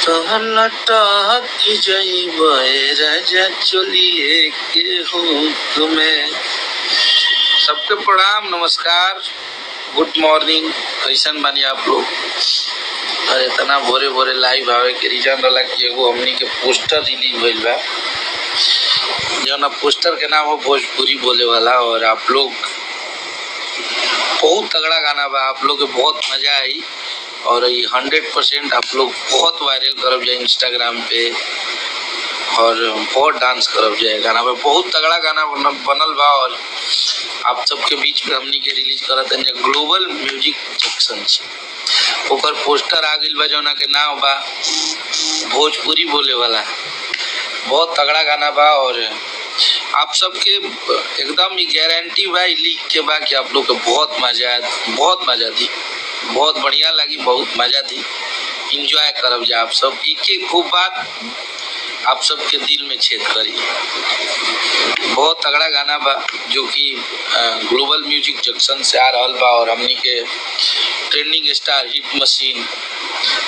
लटक जइबे राजा चलिए के हुक में। सबके प्रणाम, नमस्कार, गुड मॉर्निंग। कैसन बानी आप लोग? अरे इतना भोरे भोरे लाइव आवे के रीजन रहा कि एगो हमनी के पोस्टर रिलीज भइल बा, जौना पोस्टर के नाम हो भोजपुरी बोले वाला। और आप लोग बहुत तगड़ा गाना बा, आप लोग के बहुत मजा आई और ये 100% आप लोग बहुत वायरल करब जाए इंस्टाग्राम पे और बहुत डांस करब जाए। गाना पे बहुत तगड़ा गाना बनल बा और आप सबके बीच में हमनी के रिलीज करत है ग्लोबल म्यूजिक जंक्शन से। ओकर पोस्टर आ गइल बा जौना के नाम बा भोजपुरी बोले वाला। बहुत तगड़ा गाना बा और आप सबके एकदम ही गारंटी बा लिख के बा कि आप लोग के बहुत मजा दी, बहुत बढ़िया लगी, बहुत मजा दी। इंजॉय करब जा आप सब। एक एक खूब बात आप सबके दिल में छेद करी। बहुत तगड़ा गाना बा जो कि ग्लोबल म्यूजिक जंक्शन से आ रहा बा और हमनी के ट्रेंडिंग स्टार हिट मशीन,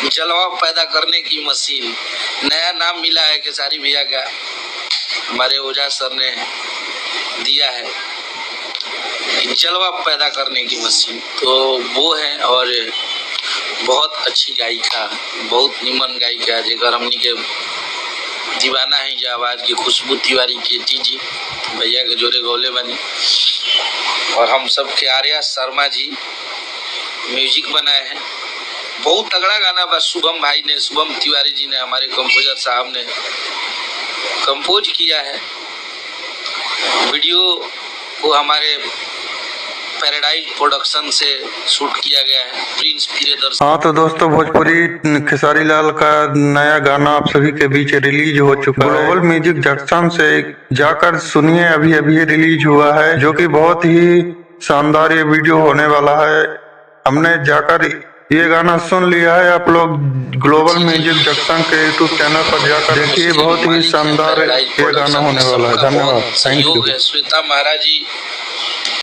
जलवा पैदा करने की मशीन, नया नाम मिला है खेसारी भैया का, हमारे ओझा सर ने दिया है, जलवा पैदा करने की मशीन। तो वो है और बहुत अच्छी गायिका, बहुत निमन गायिका, जेकर हमनी के दीवाना है जो आवाज की खुशबू तिवारी के जी भैया के जोरे गौले बनी। और हम सब के आर्या शर्मा जी म्यूजिक बनाए हैं। बहुत तगड़ा गाना बा। शुभम भाई ने, शुभम तिवारी जी ने, हमारे कंपोजर साहब ने कंपोज किया है। वीडियो को हमारे पैराडाइज प्रोडक्शन से शूट किया गया है, प्रिंस प्रियदर्शन। हाँ तो दोस्तों, भोजपुरी खेसारी लाल का नया गाना आप सभी के बीच रिलीज हो चुका है। ग्लोबल म्यूजिक जंक्शन से जाकर सुनिए, अभी अभी रिलीज हुआ है, जो कि बहुत ही शानदार ये वीडियो होने वाला है। हमने जाकर ये गाना सुन लिया है। आप लोग ग्लोबल म्यूजिक जंक्शन के यूट्यूब चैनल पर जाकर देखिए, बहुत ही शानदार ये गाना होने वाला है। धन्यवाद, थैंक यू। श्वेता महाराज जी